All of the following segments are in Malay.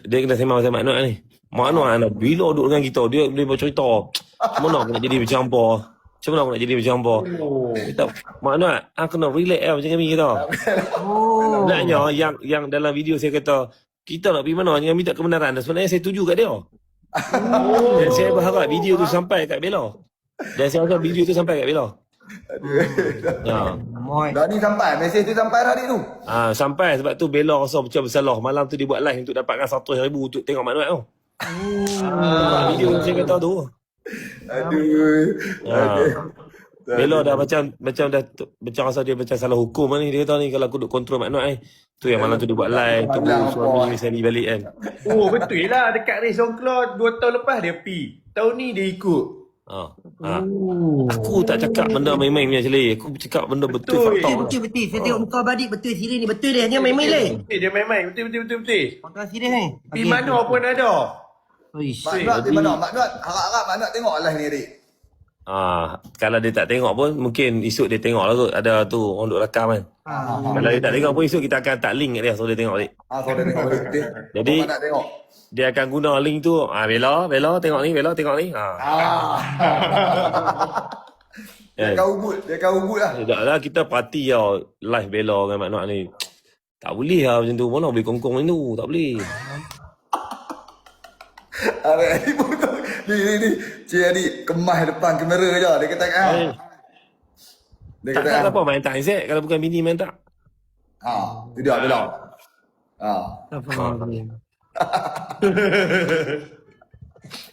dia kena sembang pasal Mak Noat ni. Mak Noat nak bila duduk dengan kita, dia bercerita. Macam mana aku nak jadi macam apa? Macam mana aku nak jadi macam apa? Kita, Mak Noat, aku nak relax lah macam kami kita. Sebenarnya yang dalam video saya kata, kita nak pergi mana dengan minta kebenaran. Dan sebenarnya saya tuju kat dia. Dan saya berharap video tu sampai kat Bella. Dan saya harap video tu sampai kat Bella. Dah ni sampai, mesej tu sampai dah tu. Sampai sebab tu Bella rasa macam bersalah. Malam tu dia buat live untuk dapatkan 100,000 untuk tengok Mak Noat tu. Video yang saya kata tu. Bella dah macam rasa dia macam salah hukum ni. Dia kata ni kalau aku duk kontrol Mak Noat ni. Tu yang malam tu dia buat live, tunggu suami sini balik kan. Oh betul lah, dekat race Songkla 2 tahun lepas dia pi. Tahun ni dia ikut. Aku tak cakap benda main-main macam ni. Aku cakap benda betul. Betul. Saya tengok muka Badik betul serius ni. Betul dia. Dia main-main lah. Dia main-main. Betul. Muka serius ni. Pi mana pun ada. Mak Noat di mana? Mak Noat, harap-harap Mak Noat tengok live ni adik. Kalau dia tak tengok pun mungkin esok dia tengok lah kot. Ada tu orang duk rakam kan. Kalau dia tak tengok pun esok kita akan tak link kat dia so dia tengok balik. So dia tengok balik. Jadi Mak Noat tengok. dia akan guna link tu. Bella tengok ni, Bella tengok ni. Dia akan ubut lah. Tak lah, kita parti tau live Bella dengan Mak Noat ni. Tak boleh lah macam tu. Mana boleh kongkong macam tu. Tak boleh. Adik pun tu. Ni. Cik Adik kemas depan kamera je. Dia kata kan. Dia kata Takkan apa main tak Izzat kalau bukan bini main tak. Tu dia Bella.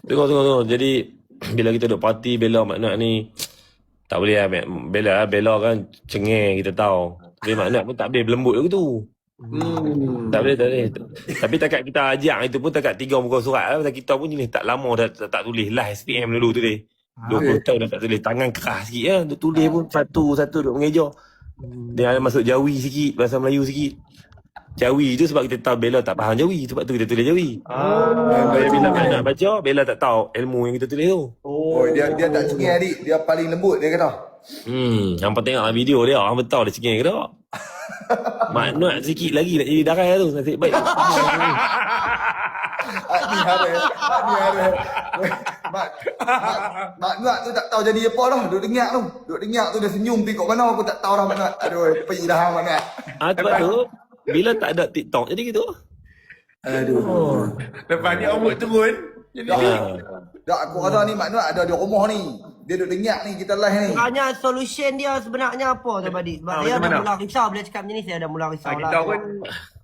Tengok. Jadi bila kita duduk parti Bella Mak Noat ni tak boleh lah. Bella kan cengeng kita tahu. Tapi Mak Noat pun tak boleh berlembut aku tu. Tak boleh. Tapi takat kita ajak itu pun takat 3 muka surat lah. Kita pun jenis tak lama dah tak tulis lah SPM dulu tu dia. 20 tahun dah tak tulis. Tangan keras sikit lah. Untuk tulis pun satu duduk mengeja. Dia ada masuk Jawi sikit, bahasa Melayu sikit. Jawi tu sebab kita tahu Bella tak faham Jawi. Sebab tu kita tulis Jawi. Bila Mak Noat baca, Bella tak tahu ilmu yang kita tulis tu. Dia tak cengeng Adik. Dia paling lembut dia kata. Hampa tengok video dia. Hampa tahu dia cengeng ke tak. Mak Noat sikit lagi nak jadi darah tu. Nasib baik. Ni ada. Mak Noat tu tak tahu jadi apa dah. Duk dengar tu dia senyum tengok mana aku tak tahu dah Mak Noat. Aduh, pergi dah Mak Noat. Sebab tu bila tak ada TikTok jadi gitu. Lepas ni umur turun. Jadi Tak, aku rasa ni Mak Noat ada di rumah ni. Dia duk dengar ni kita live ni. Sebenarnya solution dia sebenarnya apa tu Badik? Sebab saya dah mula risau bila cakap macam ni. Saya dah mula risau lah. kita pun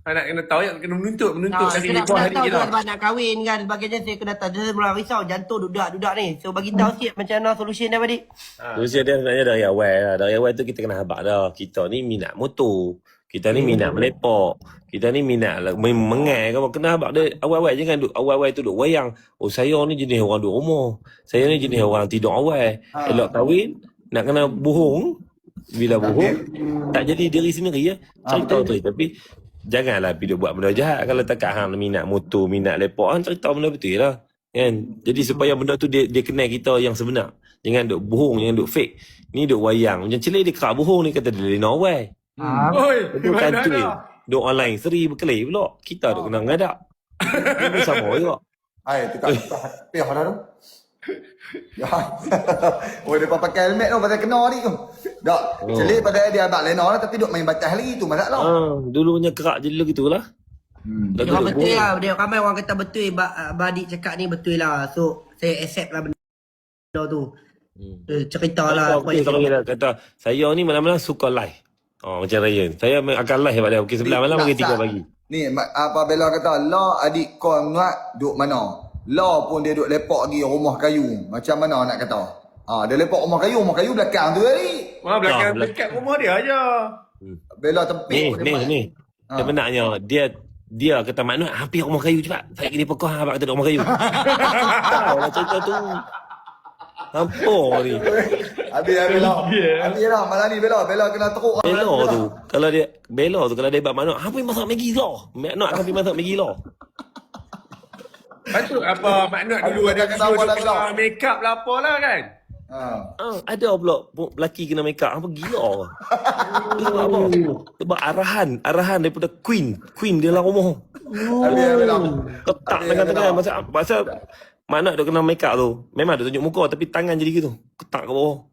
nak kena tahu yang kena menuntut dari Saya bawah nak hari tahu kita. sebab nak kahwin kan sebagainya. Saya kena tahu. Saya mula risau jantung dudak ni. So bagi tahu sikit macam mana solution dia Badik. Solusi dia sebenarnya dari awal lah. Dari awal tu kita kena habaq dah. Kita ni minat motor. Kita ni minat melepak. Kita ni minat mengai. Kena habaq dia awal-awal. Jangan duk awal-awal tu duk wayang. Oh saya ni jenis orang duk rumah. Saya ni jenis orang tidur awal. Elok kahwin. Nak kena bohong. Bila bohong. Tak jadi diri sendiri ya. Cerita tu. Tapi janganlah pergi buat benda jahat. Kalau tak hang minat motor, minat lepak. Hang cerita benda betul lah. Kan? Jadi supaya benda tu dia kenal kita yang sebenar. Jangan duk bohong. Jangan duk fake. Ni duk wayang. Macam celik dia kerak bohong ni kata dia lena awal. Bukan tu duk online seri berkelai pula. Kita duk kena ngadak. Ini sama juga. Tukar piah dah tu. Dia pakai helmet tu pasal kena ni tu. Tak, celik pasal dia abang lena lah tapi duk main batas lagi tu masalah. Dulunya kerak je dulu gitulah. Dia betul lah. Dia ramai orang kata betul Badik cakap ni betul lah. So saya accept lah benda tu. Cerita lah. Kalau kita kata saya ni malam-malam suka live. Macam Ryan. Saya akan live pada pukul 9 malam pukul 3 pagi. Ni apa Bella kata, "La adik kau Noat duk mana?" La pun dia duk lepak lagi rumah kayu. Macam mana nak kata? Dia lepak rumah kayu belakang tu tadi. Belakang dekat rumah dia aja. Bella tempik. Ni. Sebenarnya dia kata Mak Noat hampir rumah kayu cepat. Saya kena pekah abang kata rumah kayu. Tahu lah cerita tu. Hampir ni. Habis lah malam ni Bella kena teruk. Bella tu kalau dia buat Mak Noat hampir masak Maggi lah. Mak Noat hampir masak Maggi lah. Lepas tu apa Mak Noat dulu ada video make up lah apa lah kan. Ada pula lelaki kena make up. Apa gila? Sebab apa? Sebab arahan daripada Queen dia dalam rumah. Habis Bella. Ketak tengah-tengah masa mana dia kena make up tu. Memang dia tunjuk muka tapi tangan jadi gitu. Ketak ke bawah.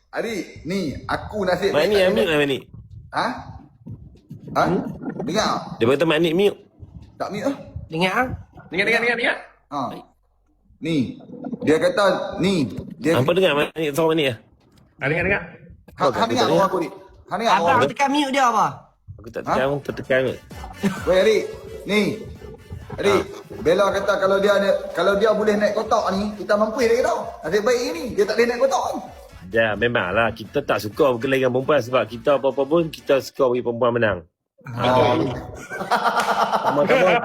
Adik, ni aku nasib Mak ni mute lah ni. Ha? Dengar? Dia kata mak ni mute. Tak mute lah. Dengar ah. Dengar. Ha. Ni, dia kata ni, dia Apa dengar mak ni suara ni ah? Dengar. Ha dengar orang aku ni. Ha dengar orang. Abang tekan mute dia apa? Aku tak tekan pun tertekan kot. Weh adik, ni. Adik, Bella kata kalau dia boleh naik kotak ni, kita mampu dia kata. Nasib baik ni, dia tak boleh naik kotak ni. Ya, memanglah kita tak suka berkelahi dengan perempuan sebab kita apa-apa pun kita suka bagi perempuan menang. Sama-sama.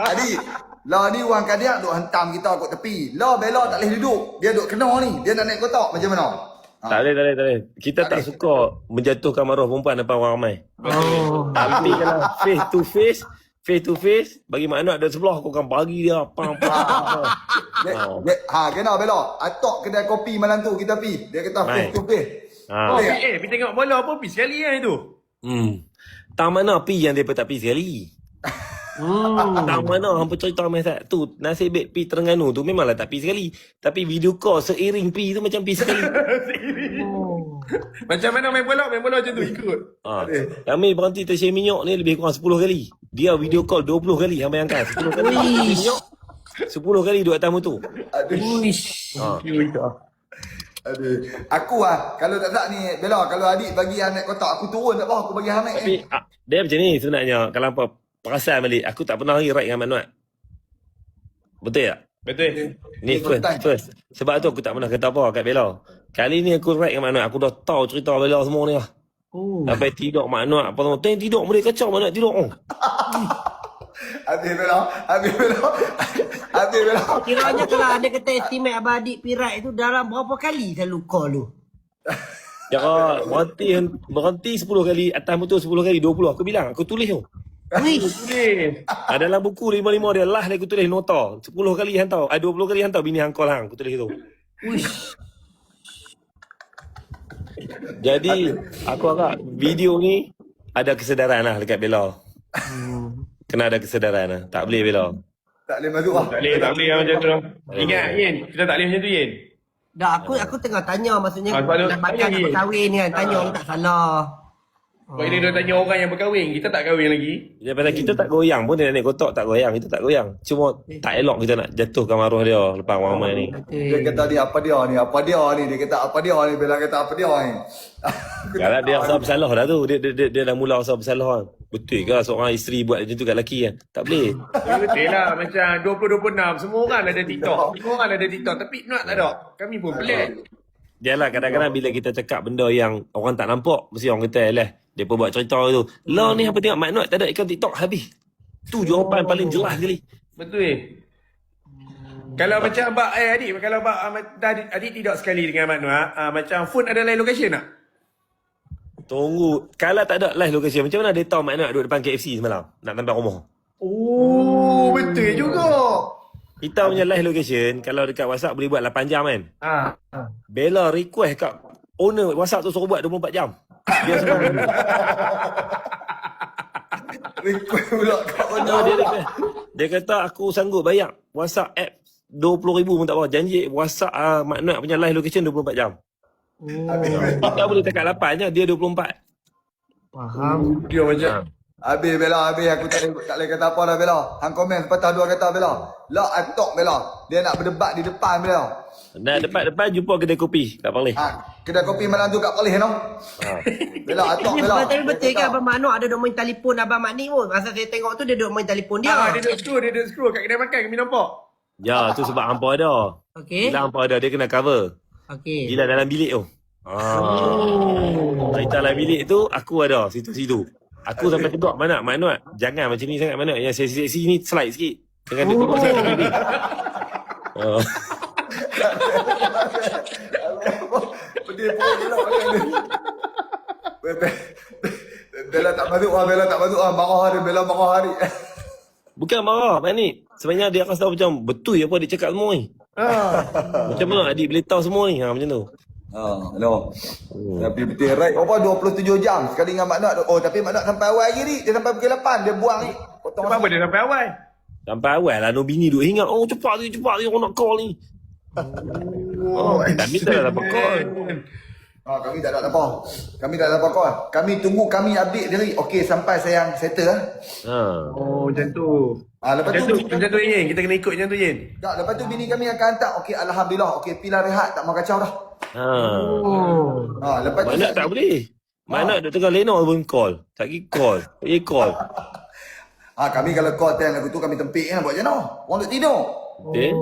Adik, lah ni orang kadiak duk hentam kita kat tepi. Lah Bella tak boleh duduk. Dia duk kena ni. Dia nak naik kotak macam mana? Tak boleh. Kita tak suka menjatuhkan maruah perempuan depan orang ramai. Tapi kalau face to face, bagi makna ada sebelah kau akan bagi dia pam. Kena Bella. Atok kedai kopi malam tu kita pergi. Dia kata face to face. Pergi tengok bola pun pergi sekali kan itu. Tak mana pi yang dia tak pi sekali. Tak mana hampa cerita masa tu nasib baik pi Terengganu tu memanglah tak pi sekali. Tapi video call seiring pi tu macam pi sekali. Macam mana main bola macam tu ikut. Kami berhenti stesen minyak ni lebih kurang 10 kali. Dia video call 20 kali hang bayangkan 10 kali minyak 10 kali duduk atas motor. Aduh. Aku kalau tak ni Bella, kalau adik bagi hang naik kotak aku turun tak apa, aku bagi hang naik. Tapi dia macam ni sebenarnya kalau apa perasan balik aku tak pernah lagi ride dengan Mak Noat. Betul tak? Betul. Ni first. Sebab tu aku tak pernah kata apa kat Bella. Kali ni aku ride dengan Mak Noat, aku dah tahu cerita Bella semua ni lah. Sampai tidur Mak Noat apa semua. Tengok tidur boleh kacau Mak Noat tidur. Habis Bella. Kiranya kalau ada kata estimate abang adik pirat itu dalam berapa kali selalu call tu? Cara berhenti 10 kali, atas motor 10 kali, 20. Aku bilang, aku tulis tu. Dalam buku 55 dia lah aku tulis nota. 10 kali hantar, 20 kali hantar bini hang call hang, aku tulis tu. Jadi aku agak video ni ada kesedaran lah dekat Bella. Kena ada kesedaran lah. Tak boleh Bella. Tak boleh masuk lah. Tak boleh macam tu. Ingat Yin, kita tak boleh macam tu Yin. Dah aku tengah tanya maksudnya sebab nak makan nak berkahwin kan. Tanya orang tak salah. Sebab dia tanya orang yang berkahwin, kita tak kahwin lagi. Dia pasal kita tak goyang pun dia nak naik kotak tak goyang. Kita tak goyang. Cuma tak elok kita nak jatuhkan maruah dia lepas orang ramai ni. Dia kata ni apa dia ni. Dia kata apa dia ni. Bella kata apa dia ni. Kalau dia rasa bersalah dah tu. Dia dah mula rasa bersalah kan. Betul ke seorang isteri buat macam tu kat lelaki kan? Tak boleh. Betul lah macam 2026 semua orang ada TikTok. Semua orang ada TikTok tapi nak tak ada. Kami pun pelik. Dialah kadang-kadang bila kita cakap benda yang orang tak nampak, mesti orang kata lah. Dia pun buat cerita tu. Lah ni apa tengok Mak Noat tak ada ikan TikTok habis. Tu jawapan paling jelas sekali. Betul. Kalau macam abang adik, kalau abang adik tidak sekali dengan Mak Noat, macam phone ada live location tak? Tunggu. Kalau tak ada live location, macam mana dia tahu Mak Noat duduk depan KFC semalam? Nak tambah rumah. Oh, betul juga. Kita punya live location, kalau dekat WhatsApp boleh buat 8 jam kan? Bella request kat owner WhatsApp tu suruh buat 24 jam. Dia semua Request pula kat mana. Dia kata aku sanggup bayar WhatsApp app 20,000 pun tak apa. Janji WhatsApp Mak Noat punya live location 24 jam. Kita boleh cakap 8 je, dia 24. Faham. Dia macam Habis Bella, aku tak boleh kata apa dah Bella. Hang komen sepatah dua kata Bella. Lah atok Bella. Dia nak berdebat di depan Bella. Nak depan jumpa kedai kopi kat Perlis. Kedai kopi malam tu kat Perlis no. Bella atok Bella. Tapi betul ke abang Mak Noat ada duk main telefon abang Mak Ni pun. Masa saya tengok tu dia duk main telefon dia. dia duduk scroll kat kedai makan kami nampak. Ya, tu sebab hampa ada. Okey. Bila hampa ada dia kena cover. Okey. Bila dalam bilik tu. Kita dalam bilik tu aku ada situ-situ. Aku sampai tegak Mak Noat. Jangan macam ni sangat Mak Noat. Yang seksi-seksi ni slide sikit. Jangan dia tegak sangat bilik. Pedih pun Bella macam ni. Bella tak masuk marah hari Bella marah hari. Bukan marah, Mak Ni. Sebenarnya dia akan tahu macam betul apa dia cakap semua ni. Macam mana adik boleh tahu semua ni? Macam tu. Hello. Tapi betul right. Apa 27 jam sekali dengan Mak Nok. Oh, tapi Mak Nok sampai awal lagi ni. Dia sampai pukul 8 dia buang ni. Potong Sebab apa dia sampai awal? Sampai awal lah, no bini duk ingat, oh cepat ni, orang nak call ni. Kami tak ada apa call. Kami tak ada apa. Kami tak ada apa call. Kami tunggu, kami update dia lagi. Okey, sampai sayang settle lah. Oh, macam tu. Lepas Macam tu Yin, kita kena ikut macam tu Yin. tak, lepas tu bini kami akan hantar. Okey, alhamdulillah. Okey, pilah rehat, tak mau kacau dah. Lepas tu Mana tak boleh. Mana duk tengah lena pun call. Tak pergi call. Tak pergi call. kami kalau call time lagu tu kami tempik kan buat macam mana? Orang duk tidur. Okay.